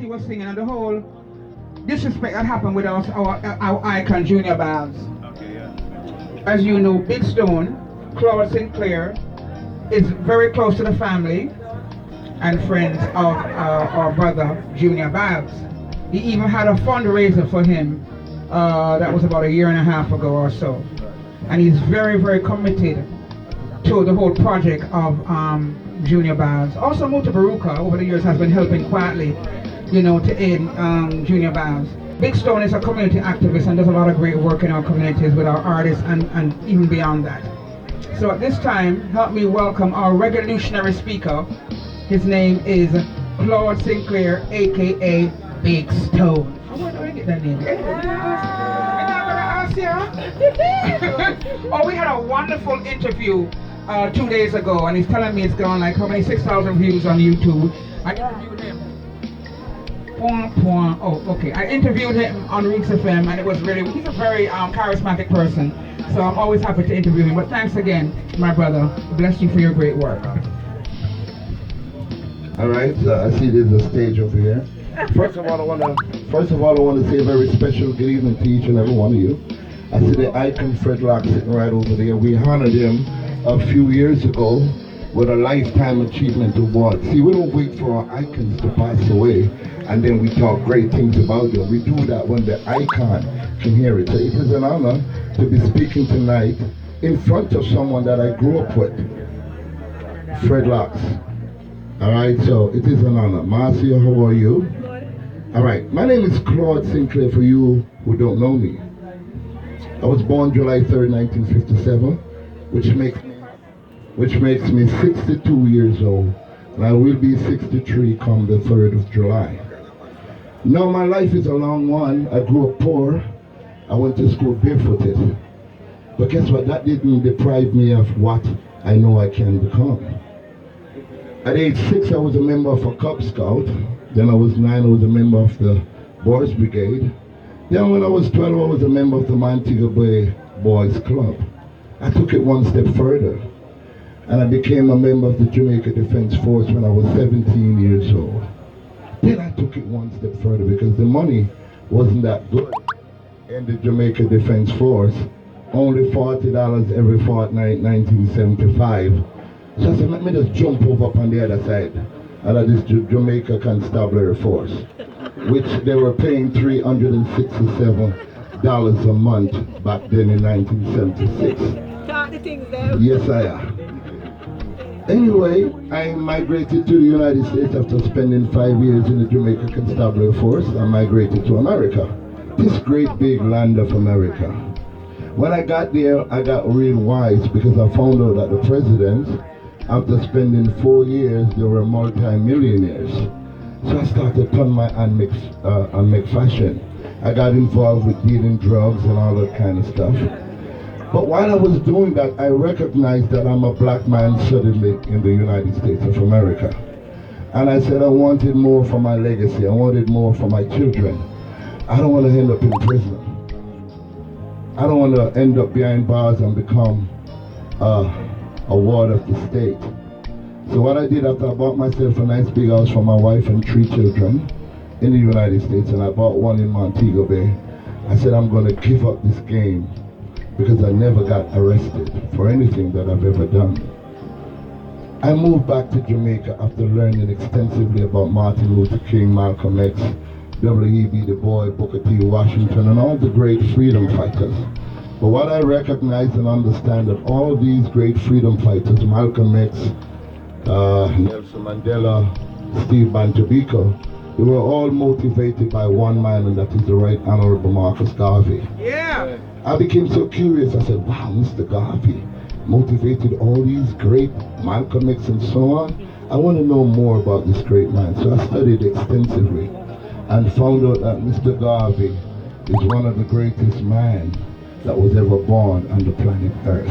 was singing, and the whole disrespect that happened with us, our icon, Junior Byles. Okay, yeah. As you know, Big Stone, Claude Sinclair, is very close to the family and friends of our brother, Junior Byles. He even had a fundraiser for him that was about a year and a half ago or so. And he's very, very committed to the whole project of Junior Byles. Also, Mutabaruka over the years has been helping quietly, you know, to aid Junior Byles. Big Stone is a community activist and does a lot of great work in our communities with our artists and even beyond that. So at this time, help me welcome our Reggaelutionary speaker. His name is Claude Sinclair, aka Big Stone. Where do I get that name? Oh, we had a wonderful interview 2 days ago, and he's telling me it's gone like how many 6,000 views on YouTube. I interviewed him. Oh, okay. I interviewed him on Roots FM, and it was really, he's a very charismatic person. So I'm always happy to interview him. But thanks again, my brother. Bless you for your great work. All right, I see there's a stage over here. First of all, I want to say a very special good evening to each and every one of you. I see the icon Fred Locke sitting right over there. We honored him a few years ago with a Lifetime Achievement Award. See, we don't wait for our icons to pass away and then we talk great things about them. We do that when the icon can hear it. So it is an honor to be speaking tonight in front of someone that I grew up with, Fred Locke. All right, so it is an honor. Marcia, how are you? All right, my name is Claude Sinclair for you who don't know me. I was born July 3rd, 1957, which makes me 62 years old, and I will be 63 come the 3rd of July. Now my life is a long one. I grew up poor. I went to school barefooted. But guess what? That didn't deprive me of what I know I can become. At age 6, I was a member of a Cub Scout. Then I was 9, I was a member of the Boys Brigade. Then when I was 12, I was a member of the Montego Bay Boys Club. I took it one step further, and I became a member of the Jamaica Defense Force when I was 17 years old. Then I took it one step further because the money wasn't that good in the Jamaica Defense Force. Only $40 every fortnight, 1975. So I said, let me just jump over up on the other side of this Jamaica Constabulary Force, which they were paying $367 a month back then in 1976. Count the things there. Yes, I am. Anyway, I migrated to the United States after spending 5 years in the Jamaica Constabulary Force. I migrated to America, this great big land of America. When I got there, I got real wise because I found out that the presidents, after spending 4 years, they were multi-millionaires. So I started turn my hand make fashion. I got involved with dealing drugs and all that kind of stuff. But while I was doing that, I recognized that I'm a black man suddenly in the United States of America. And I said I wanted more for my legacy. I wanted more for my children. I don't want to end up in prison. I don't want to end up behind bars and become a ward of the state. So what I did after I bought myself a nice big house for my wife and 3 children in the United States, and I bought one in Montego Bay, I said I'm going to give up this game because I never got arrested for anything that I've ever done. I moved back to Jamaica after learning extensively about Martin Luther King, Malcolm X, W.E.B. Du Bois, Booker T. Washington, and all the great freedom fighters. But what I recognize and understand that all these great freedom fighters, Malcolm X, Nelson Mandela, Steve Bantabiko, they were all motivated by one man, and that is the Right Honorable Marcus Garvey. Yeah. I became so curious. I said, wow, Mr. Garvey motivated all these great Malcolm X and so on. I want to know more about this great man. So I studied extensively and found out that Mr. Garvey is one of the greatest men that was ever born on the planet Earth.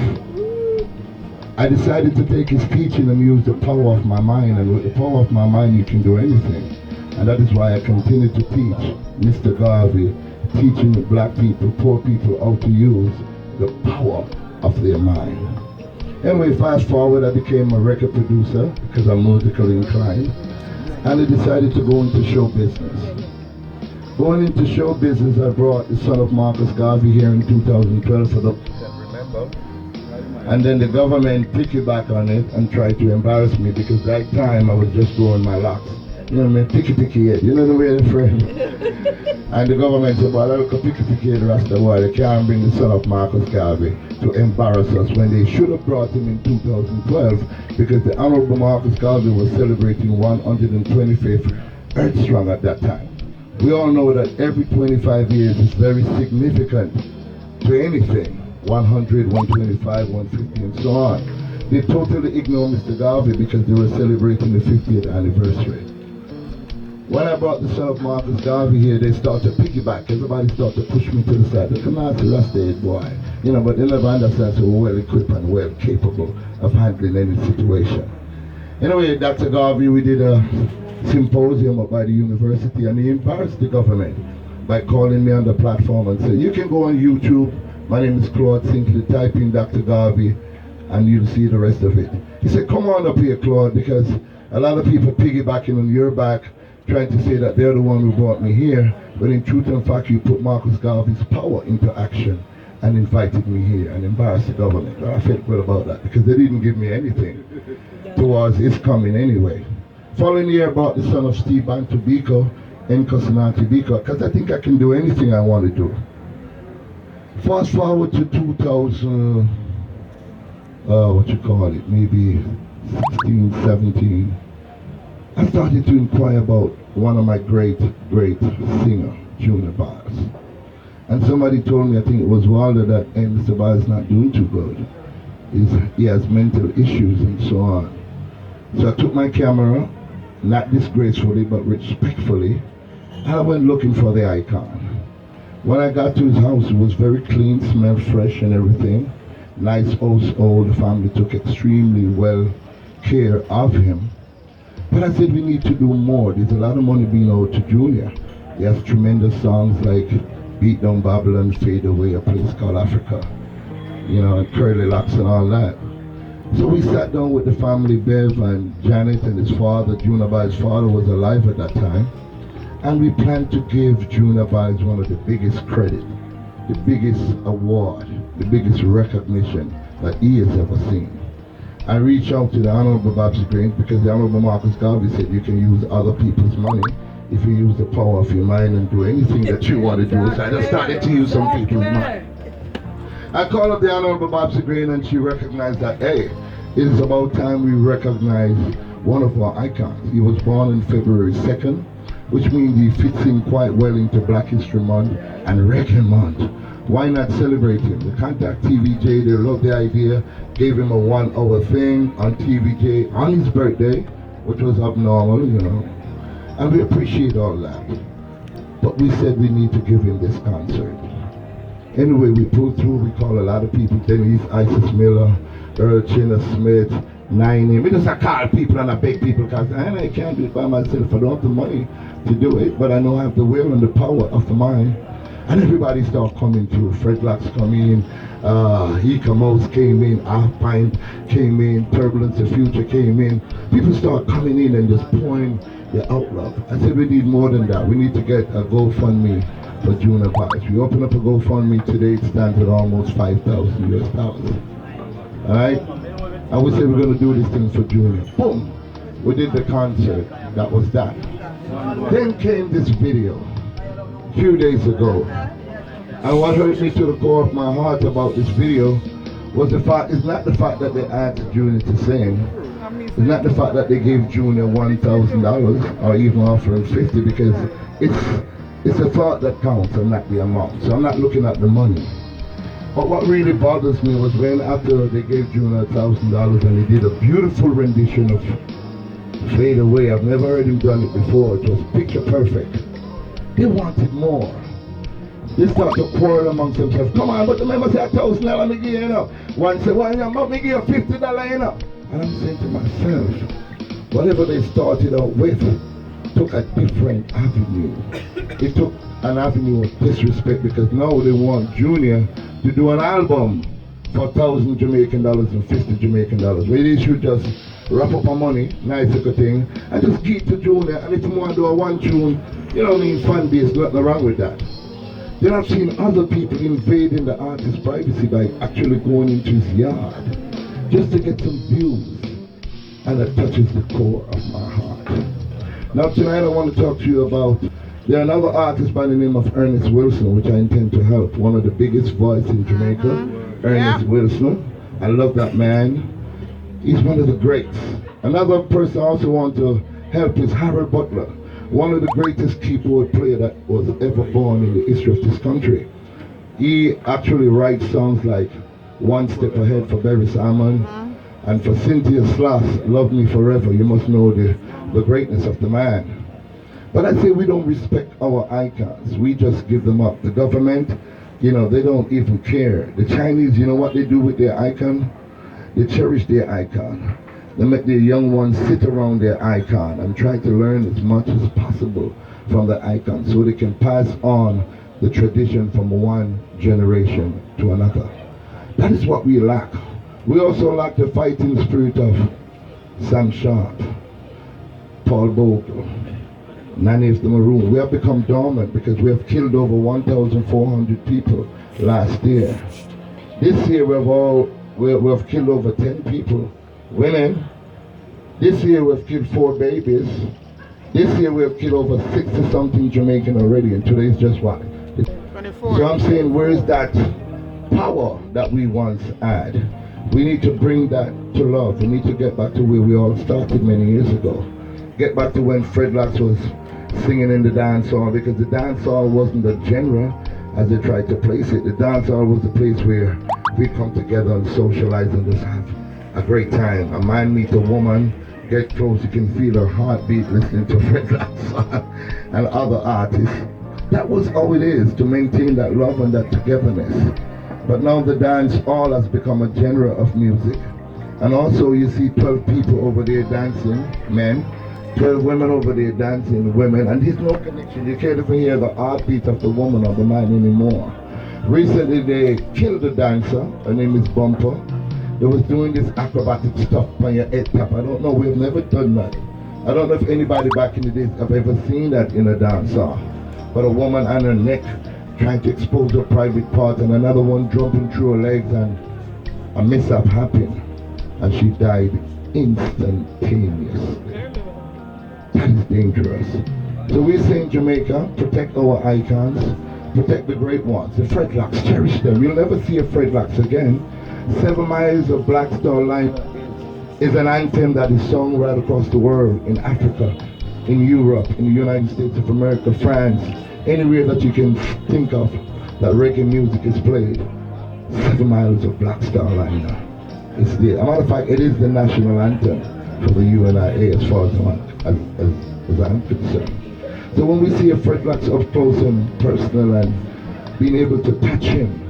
I decided to take his teaching and use the power of my mind, and with the power of my mind you can do anything. And that is why I continue to teach Mr. Garvey, teaching the black people, poor people how to use the power of their mind. Anyway, fast forward, I became a record producer because I'm musically inclined. and I decided to go into show business. Going into show business, I brought the son of Marcus Garvey here in 2012 for the remember. And then the government piggyback on it and tried to embarrass me because that time I was just growing my locks. You know what I mean? Ticky head. You know the way the friend? And the government said, well, look, ticky head Rasta, they can't bring the son of Marcus Garvey to embarrass us when they should have brought him in 2012 because the Honorable Marcus Garvey was celebrating 125th Earth Strong at that time. We all know that every 25 years is very significant to anything. 100, 125, 150 and so on. They totally ignore Mr. Garvey because they were celebrating the 50th anniversary. When I brought the son of Marcus Garvey here, they started to piggyback. Everybody started to push me to the side. They come out to Rasta head boy. You know, but they never understand so we're well equipped and well capable of handling any situation. Anyway, Dr. Garvey, we did a symposium up by the university and he embarrassed the government by calling me on the platform and said, you can go on YouTube. My name is Claude, simply type in Dr. Garvey and you'll see the rest of it. He said, come on up here, Claude, because a lot of people piggybacking on your back, trying to say that they're the one who brought me here, but in truth and fact, you put Marcus Garvey's power into action and invited me here and embarrassed the government. Well, I felt good about that because they didn't give me anything towards his coming anyway. Following year, I brought the son of Steve Bantubiko and Kosinantubiko because I think I can do anything I want to do. Fast forward to 2000, maybe 16, 17. I started to inquire about one of my great singer, Junior Byles. And somebody told me, I think it was Wilder, that hey, Mr. Byles is not doing too good. He has mental issues and so on. So I took my camera, not disgracefully, but respectfully, and I went looking for the icon. When I got to his house, it was very clean, smelled fresh and everything. Nice household, the family took extremely well care of him. But I said we need to do more. There's a lot of money being owed to Junior. He has tremendous songs like Beat Down Babylon, Fade Away, a place called Africa, you know, and Curly Locks and all that. So we sat down with the family, Bev and Janet and his father. Junior Byles' father was alive at that time. And we planned to give Junior Byles one of the biggest credit, the biggest award, the biggest recognition that he has ever seen. I reached out to the Honorable Babs Green because the Honorable Marcus Garvey said you can use other people's money if you use the power of your mind and do anything that you want to do. So I just started to use some people's money. I called up the Honorable Babs Green and she recognized that, hey, it is about time we recognize one of our icons. He was born on February 2nd, which means he fits in quite well into Black History Month and Reggae Month. Why not celebrate him? The Contact TVJ, they loved the idea, gave him a 1 hour thing on TVJ on his birthday, which was abnormal, you know. And we appreciate all that. But we said we need to give him this concert. Anyway, we pulled through, we called a lot of people, Denise, Isis Miller, Earl Chinner Smith, Nine. We just call people and I beg people because I can't do it by myself. I don't have the money to do it, but I know I have the will and the power of the mind. And everybody started coming through. Fred Locks come in, Eka Mouse came in, Half Pint came in, Turbulence the Future came in. People start coming in and just pouring their outlook. I said we need more than that. We need to get a GoFundMe for Junior Byles. We opened up a GoFundMe today. It stands at almost $5,000 US. Alright? And we said we're going to do this thing for Junior. Boom! We did the concert. That was that. Then came this video a few days ago. And what hurt me to the core of my heart about this video was the fact, it's not the fact that they asked Junior to sing. It's not the fact that they gave Junior $1,000 or even offering $50, because it's a thought that counts and not the amount. So I'm not looking at the money. But what really bothers me was when after they gave Junior $1,000 and he did a beautiful rendition of Fade Away. I've never heard him done it before. It was picture perfect. They wanted more. They start to quarrel amongst themselves. Come on, but the member say $1,000, let me give you enough. One say, well, let me give you $50 enough. And I'm saying to myself, whatever they started out with took a different avenue. It took an avenue of disrespect because now they want Junior to do an album for 1,000 Jamaican dollars and 50 Jamaican dollars. Maybe should just wrap up my money, nice little thing, and just keep to Junior. And if you want to do a one tune, you know what I mean, fan base, nothing wrong with that. Then I've seen other people invading the artist's privacy by actually going into his yard just to get some views. And that touches the core of my heart. Now tonight I want to talk to you about, there are another artist by the name of Ernest Wilson, which I intend to help. One of the biggest voices in Jamaica, Ernest Wilson. I love that man. He's one of the greats. Another person I also want to help is Harold Butler, one of the greatest keyboard players that was ever born in the history of this country. He actually writes songs like One Step Ahead for Barry Salmon, and for Cynthia Sloss, Love Me Forever. You must know the greatness of the man. But I say we don't respect our icons. We just give them up. The government, you know, they don't even care. The Chinese, you know what they do with their icon? They cherish their icon. They make their young ones sit around their icon and try to learn as much as possible from the icon so they can pass on the tradition from one generation to another. That is what we lack. We also lack the fighting spirit of Sam Sharp, Paul Bogle, Nanny of the Maroon. We have become dormant because we have killed over 1,400 people last year. This year we have killed over 10 people, women. This year we've killed 4 babies. This year we have killed over 60 something Jamaican already, and today's just what? 24. So I'm saying, where is that power that we once had? We need to bring that to love. We need to get back to where we all started many years ago. Get back to when Fred Locks was singing in the dance hall, because the dance hall wasn't a genre as they tried to place it. The dance hall was the place where we come together and socialize and just have a great time. A man meet a woman, get close, you can feel her heartbeat listening to Fred Locks and other artists. That was how it is, to maintain that love and that togetherness. But now the dance hall has become a genre of music. And also you see 12 people over there dancing, men, 12 women over there dancing, women, and there's no connection. You can't even hear the heartbeat of the woman or the man anymore. Recently they killed a dancer, her name is Bumper. They was doing this acrobatic stuff on your head top. I don't know, we've never done that. I don't know if anybody back in the days have ever seen that in a dance hall. But a woman on her neck trying to expose her private part, and another one jumping through her legs, and a mishap happened and she died instantaneously. That is dangerous. So we say in Jamaica, protect our icons, protect the great ones. The Fred Locks, cherish them. You'll never see a Fred Locks again. 7 Miles of Black Star Line is an anthem that is sung right across the world, in Africa, in Europe, in the United States of America, France, anywhere that you can think of that reggae music is played. 7 Miles of Black Star Line is there. As a matter of fact, it is the national anthem for the UNIA as far as I'm concerned. So when we see a Fred Locks up close and personal and being able to touch him,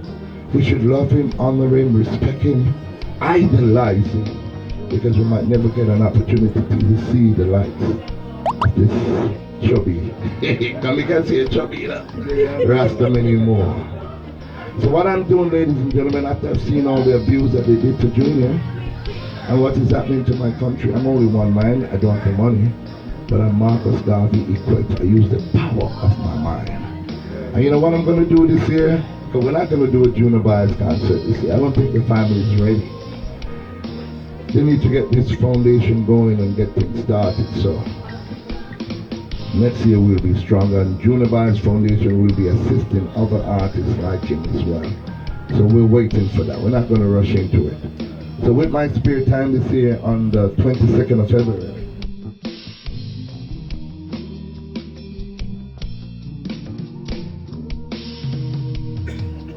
we should love him, honor him, respect him, idolize him, because we might never get an opportunity to see the lights of this chubby, come you can see a chubby, Rasta anymore. So what I'm doing, ladies and gentlemen, after I've seen all the abuse that they did to Junior and what is happening to my country, I'm only one man, I don't have the money, but I'm Marcus Garvey equipped. I use the power of my mind. And you know what I'm going to do this year? Because we're not going to do a Junior Byles concert this year. I don't think the family is ready. They need to get this foundation going and get things started. So next year we'll be stronger, and Junior Byles Foundation will be assisting other artists like him as well. So we're waiting for that. We're not going to rush into it. So with my spare time this year on the 22nd of February,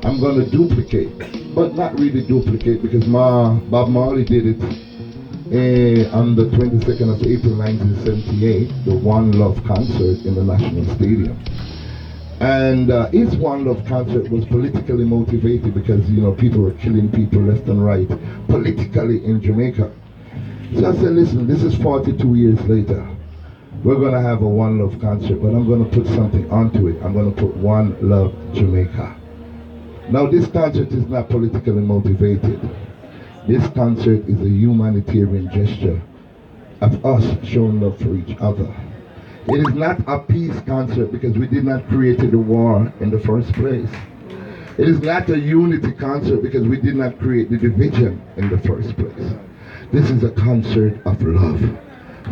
I'm going to duplicate, but not really duplicate, because Bob Marley did it on the 22nd of April 1978, the One Love concert in the National Stadium. And his One Love concert was politically motivated because, you know, people were killing people left and right politically in Jamaica. So I said, listen, this is 42 years later. We're going to have a One Love concert, but I'm going to put something onto it. I'm going to put One Love Jamaica. Now this concert is not politically motivated. This concert is a humanitarian gesture of us showing love for each other. It is not a peace concert because we did not create the war in the first place. It is not a unity concert because we did not create the division in the first place. This is a concert of love.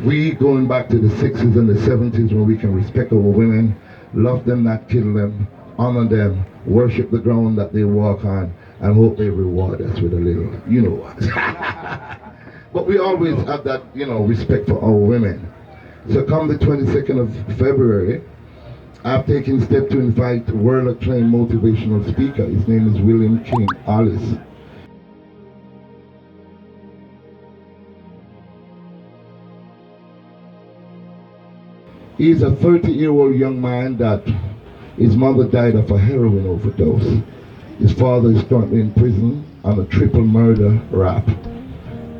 We going back to the 60s and the 70s when we can respect our women, love them, not kill them, honor them, worship the ground that they walk on, and hope they reward us with a little, you know what. But we always have that, respect for our women. So come the 22nd of February, I've taken step to invite world-acclaimed motivational speaker. His name is William King Alice. He's a 30-year-old young man that his mother died of a heroin overdose. His father is currently in prison on a triple murder rap.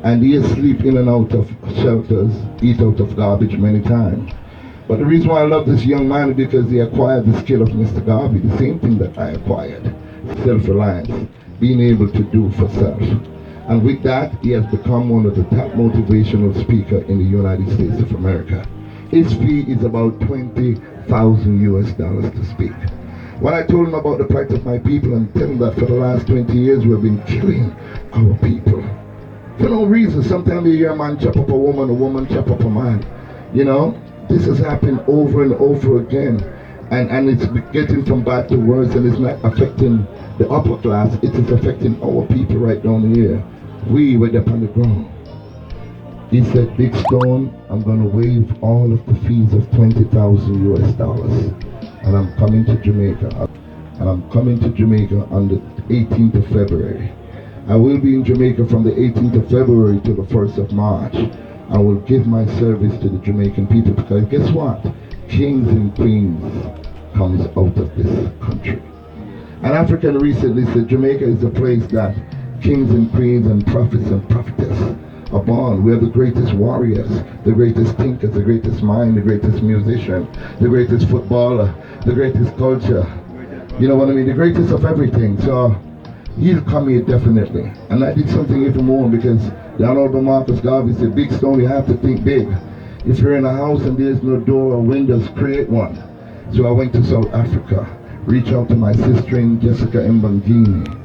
And he has sleep in and out of shelters, eat out of garbage many times. But the reason why I love this young man is because he acquired the skill of Mr. Garvey, the same thing that I acquired. Self-reliance, being able to do for self. And with that, he has become one of the top motivational speakers in the United States of America. His fee is about $20,000 US to speak. When I told him about the plight of my people and tell him that for the last 20 years we've been killing our people. For no reason. Sometimes you hear a man chop up a woman chop up a man. This has happened over and over again. And it's getting from bad to worse, and it's not affecting the upper class, it is affecting our people right down here. We were up on the ground. He said, Big Stone, I'm going to waive all of the fees of $20,000 US. And I'm coming to Jamaica. And I'm coming to Jamaica on the 18th of February. I will be in Jamaica from the 18th of February to the 1st of March. I will give my service to the Jamaican people because guess what? Kings and queens comes out of this country. An African recently said Jamaica is a place that kings and queens and prophets and prophetess are born. We are the greatest warriors, the greatest thinkers, the greatest mind, the greatest musician, the greatest footballer, the greatest culture. You know what I mean? The greatest of everything. So he'll come here definitely. And I did something even more because the Honorable Marcus Garvey said, Big Stone, you have to think big. If you're in a house and there's no door or windows, create one. So I went to South Africa, reached out to my sister in Jessica Mbangini.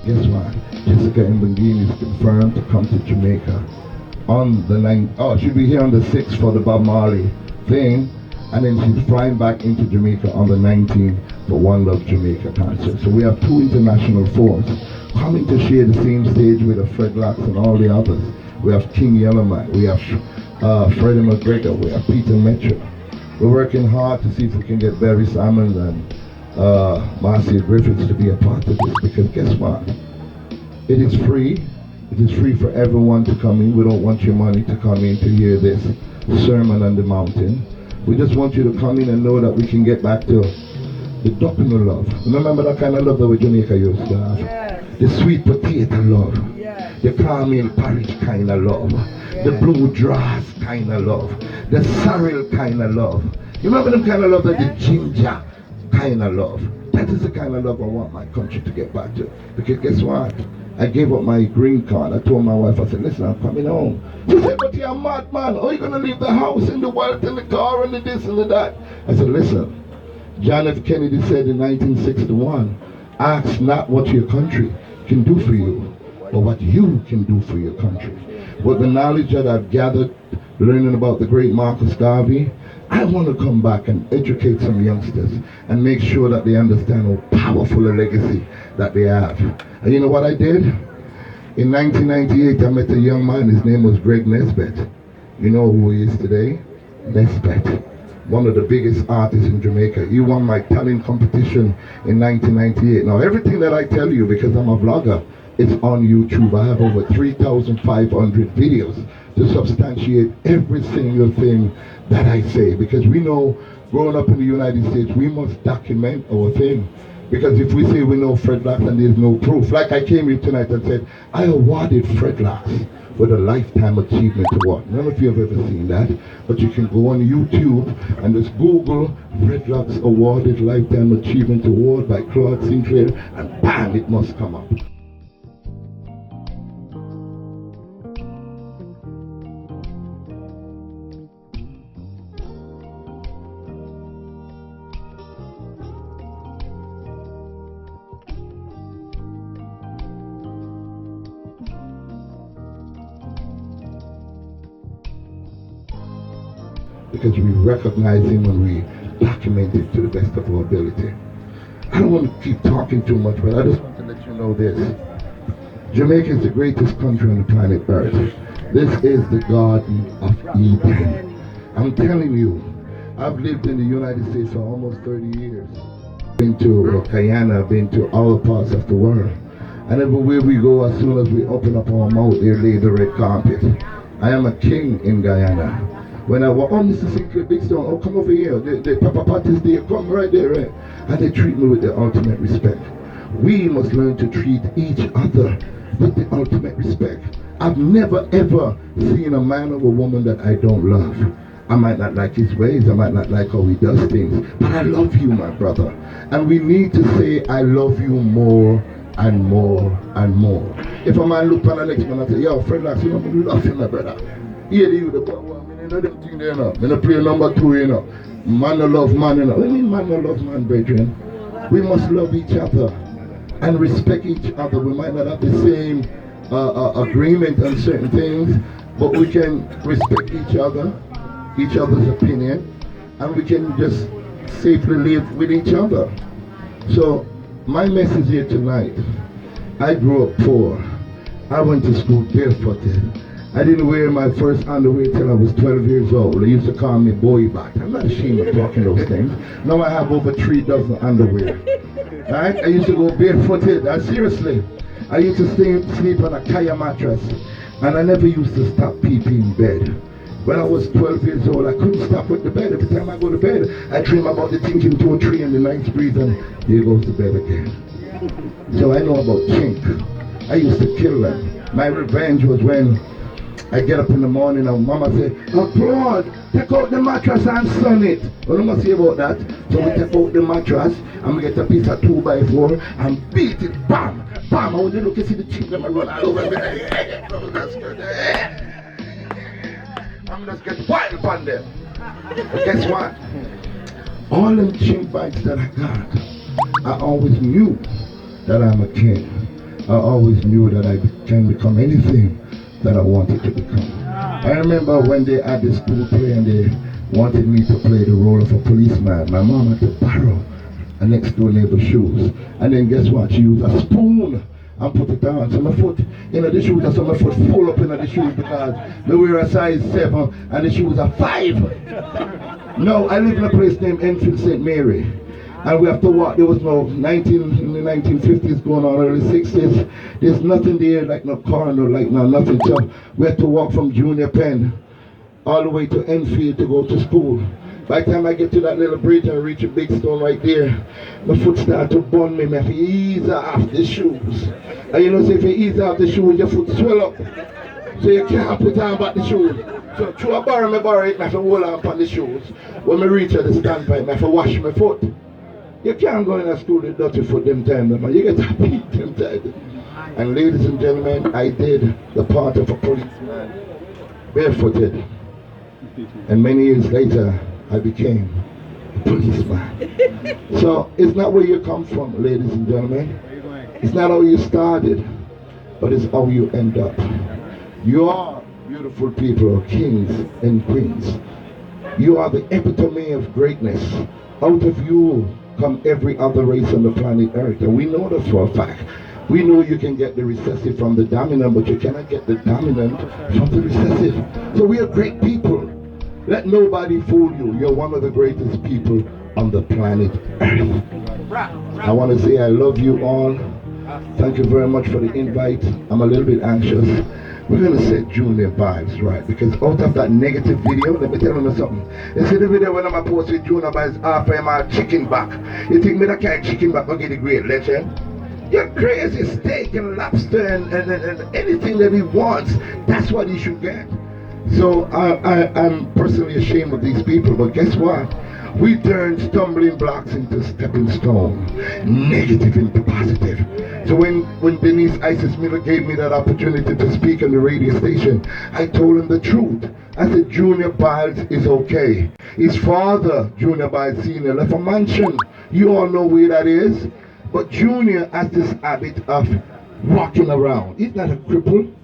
Guess what? Jessica Mbangini is confirmed to come to Jamaica on the 9th. Oh, she'll be here on the 6th for the Bob Marley thing. And then she's flying back into Jamaica on the 19th for One Love Jamaica concert. So we have two international forces coming to share the same stage with the Fred Locks and all the others. We have King Yellowman, we have Freddie McGregor, we have Peter Metro. We're working hard to see if we can get Barry Salmons and Marcia Griffiths to be a part of this, because guess what? It is free. It is free for everyone to come in. We don't want your money to come in to hear this sermon on the mountain. We just want you to come in and know that we can get back to the ducking of love. Remember that kind of love that we Jamaica used to have? Yes. The sweet potato love. Yes. The caramel porridge kind of love. Yes. The blue dross kind of love. The sorrel kind of love. You remember them kind of love that the ginger kind of love. That is the kind of love I want my country to get back to. Because guess what? I gave up my green card. I told my wife, I said, listen, I'm coming home. She said, but you're a mad man. How are you going to leave the house and the wealth and the car and the this and the that? I said, listen, John F. Kennedy said in 1961, ask not what your country can do for you, but what you can do for your country. With the knowledge that I've gathered, learning about the great Marcus Garvey, I want to come back and educate some youngsters and make sure that they understand how powerful a legacy that they have. And you know what I did? In 1998, I met a young man. His name was Greg Nesbitt. You know who he is today? Nesbitt. One of the biggest artists in Jamaica. He won my talent competition in 1998. Now, everything that I tell you, because I'm a vlogger, it's on YouTube. I have over 3,500 videos to substantiate every single thing that I say. Because we know, growing up in the United States, we must document our thing. Because if we say we know Fredlocks and there's no proof, like I came here tonight and said, I awarded Fredlocks with a Lifetime Achievement Award. None of you have ever seen that, but you can go on YouTube and just Google Fredlocks awarded Lifetime Achievement Award by Claude Sinclair, and bam, it must come up. Because we recognize him and we document it to the best of our ability. I don't want to keep talking too much, but I just want to let you know this. Jamaica is the greatest country on the planet Earth. This is the Garden of Eden. I'm telling you, I've lived in the United States for almost 30 years. Been to Guyana, been to all parts of the world. And everywhere we go, as soon as we open up our mouth, they lay the red carpet. I am a king in Guyana. When I walk, oh, Mr. Sinclair, Big Stone, oh, come over here. The Papa Party's there, come right there, right? And they treat me with the ultimate respect. We must learn to treat each other with the ultimate respect. I've never ever seen a man or a woman that I don't love. I might not like his ways, I might not like how he does things, but I love you, my brother. And we need to say, I love you more and more and more. If a man look on the next man and say, yo, Fredlocks, you know, I love you, my brother. Here you the boy. You know them thing there, you know. I'm gonna play number 2, you know. Man no love man, you know. What do you mean man no love man, brethren? We must love each other and respect each other. We might not have the same agreement on certain things, but we can respect each other's opinion, and we can just safely live with each other. So, my message here tonight, I grew up poor. I went to school barefooted. I didn't wear my first underwear till I was 12 years old. They used to call me boy bat. I'm not ashamed of talking those things. Now I have over 3 dozen underwear. Right? I used to go barefooted. Seriously. I used to sleep on a kaya mattress. And I never used to stop peeping in bed. When I was 12 years old, I couldn't stop with the bed. Every time I go to bed, I dream about the thinking to a tree in the nice breeze, and there goes the bed again. So I know about chink. I used to kill them. My revenge was when I get up in the morning and mama say, oh Claude, take out the mattress and sun it. What am I say about that? So we take out the mattress and we get a piece of 2x4 and beat it, bam, bam. And when they look, you see the children run all over me. I'm just get wild upon them. But guess what? All them chink bites that I got, I always knew that I'm a king. I always knew that I can become anything that I wanted to become. I remember when they had the school play and they wanted me to play the role of a policeman. My mom had to borrow a next door neighbor's shoes. And then guess what? She used a spoon and put it down. So my foot in the shoes, and so my foot full up in the shoes because they were a size 7 and the shoes are 5. No, I live in a place named Enfield St. Mary. And we have to walk. There was no in the 1950s going on, early 60s. There's nothing there like no car, no light, no nothing. So we had to walk from Junior Penn all the way to Enfield to go to school. By the time I get to that little bridge and reach a big stone right there, my foot start to burn me. I have to ease off the shoes. And you know, so if you ease off the shoes, your foot swell up. So you can't put on back the shoes. So through a bar, I have to hold on on the shoes. When I reach at the standpipe, I have to wash my foot. You can't go in a school with dirty foot them time, man. You get to beat them time. And ladies and gentlemen, I did the part of a policeman, barefooted. And many years later, I became a policeman. So it's not where you come from, ladies and gentlemen. It's not how you started, but it's how you end up. You are beautiful people, kings and queens. You are the epitome of greatness. Out of you come every other race on the planet Earth, and we know that for a fact. We know you can get the recessive from the dominant, but you cannot get the dominant from the recessive. So we are great people. Let nobody fool you. You're one of the greatest people on the planet Earth. I want to say I love you all. Thank you very much for the invite. I'm a little bit anxious, we're going to set Junior Byles right. Because out of that negative video, let me tell you something. You see the video when I'm post with Junior Byles after my chicken back. You think me that kind of chicken back will get the great legend? You're crazy. Steak and lobster and anything that he wants, that's what he should get. So I'm personally ashamed of these people, but guess what? We turn stumbling blocks into stepping stone, negative into positive. So when Denise Isis Miller gave me that opportunity to speak on the radio station, I told him the truth. I said Junior Byles is okay. His father, Junior Byles Sr., left a mansion. You all know where that is. But Junior has this habit of walking around. He's not a cripple.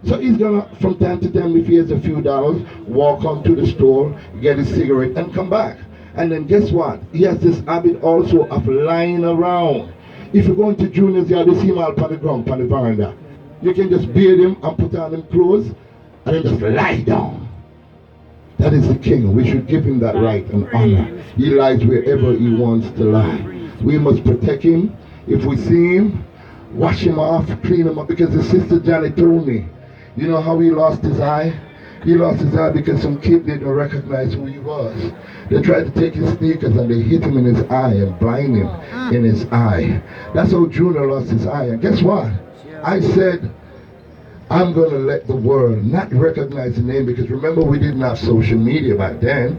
So he's gonna, from time to time, if he has a few dollars, walk onto the store, get a cigarette, and come back. And then guess what? He has this habit also of lying around. If you go into Junior's yard, you see him out on the ground, on the veranda. You can just bathe him and put on him clothes, and then just lie down. That is the king. We should give him that right and honor. He lies wherever he wants to lie. We must protect him. If we see him, wash him off, clean him up. Because his sister Janet told me, you know how he lost his eye? He lost his eye because some kid didn't recognize who he was. They tried to take his sneakers and they hit him in his eye and blind him in his eye. That's how Junior lost his eye. And guess what? I said, I'm going to let the world not recognize the name, because remember, we didn't have social media back then.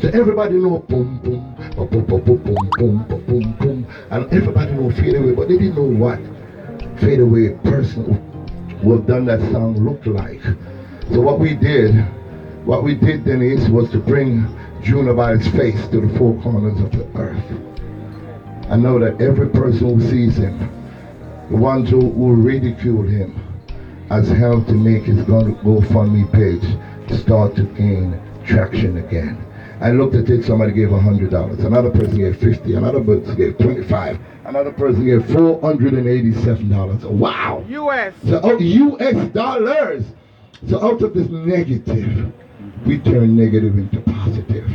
So everybody know boom boom, boom boom boom boom boom boom boom boom, and everybody know Fade Away, but they didn't know what Fade Away person who have done that song looked like. So what we did, Denise, was to bring Junior Byles' face to the four corners of the earth. I know that every person who sees him, the ones who ridicule him, has helped to make his GoFundMe page start to gain traction again. I looked at it, somebody gave $100, another person gave $50, another person gave $25, another person gave $487. Wow! US! So, US dollars! So out of this negative, we turn negative into positive.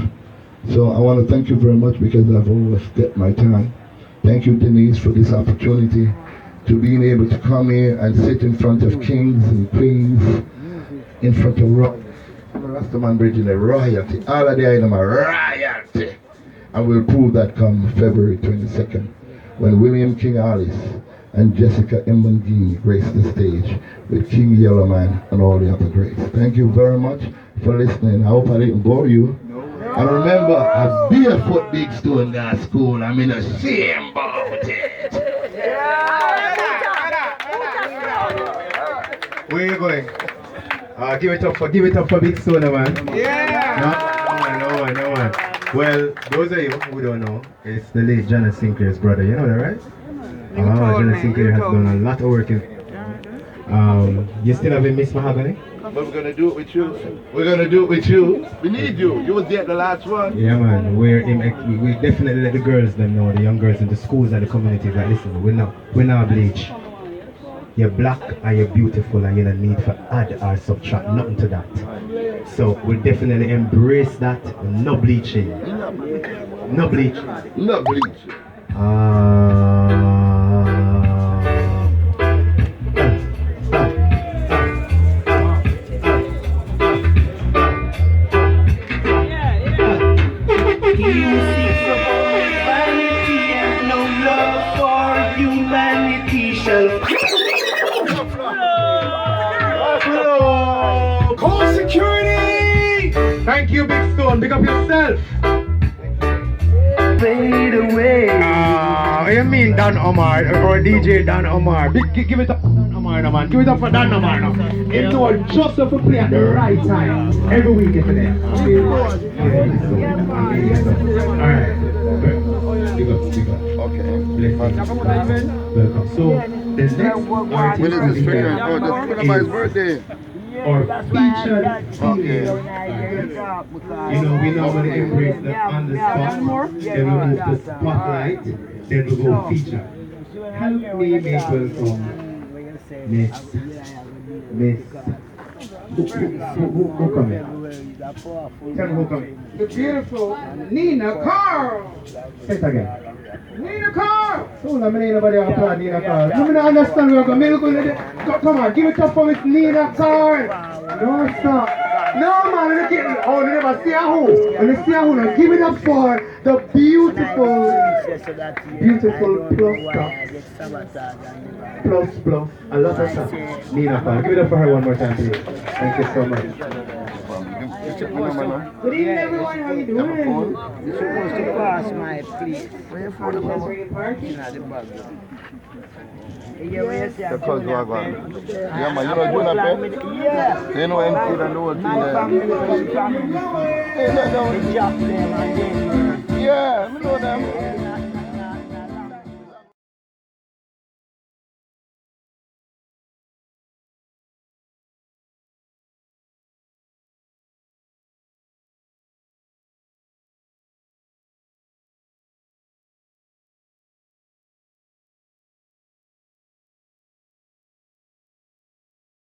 So I want to thank you very much, because I've overstepped my time. Thank you, Denise, for this opportunity to being able to come here and sit in front of kings and queens, in front of royalty. I'm a Rastaman bridging a royalty. All of the items are royalty. And we'll prove that come February 22nd, when William King Alice and Jessica Mbangini grace the stage with King Yellowman and all the other greats. Thank you very much for listening. I hope I didn't bore you. And remember, a barefoot big stone guy school, I'm in a shame about it. Where are you going? Give it up for Big Stone, man. Yeah. No one. Well, those of you who don't know, it's the late Janet Sinclair's brother. You know that, right? Janet Sinclair has done a lot of work in. You still having Miss Mahogany? But we're gonna do it with you. We're gonna do it with you. We need you. You was there at the last one. Yeah, man. We definitely let the girls them know, the young girls in the schools and the communities, that listen, we're not bleach. You're black and you're beautiful, and you don't need to add or subtract nothing to that. So we'll definitely embrace that. No bleaching. No bleaching. No bleaching. Thank you, Big Stone. Big up yourself. Fade away. You mean Dan Omar or DJ Dan Omar? Give it up for Dan Omar, no, man. Give it up for Dan Omar, no. He know just how to play at the right time every week for them. Alright. Big up. Okay. Blessings. Welcome. So the next artist When is this figure? Oh, that's my birthday. Or featured Okay. You know, we normally embrace the on the spot, then we move to spotlight, then we go feature. Help me make welcome Miss who come in? Tell me who come in. The beautiful Nina Carl. Say it again. Nina Carl. So, I mean, nobody have a plan, Nina car. You don't understand where I'm going. Come on, give it up for Miss Nina car. No, stop. No, man, look at oh, you never see a who. When you see a who, now give it up for the beautiful plus. I love her stuff. Nina car. Give it up for her one more time, please. Thank you so much. Good evening, everyone. How you doing? You're supposed to pass my place. Because we're going. Yeah, man, you know Jonathan? Yeah. You know MC and the whole thing there. Yeah,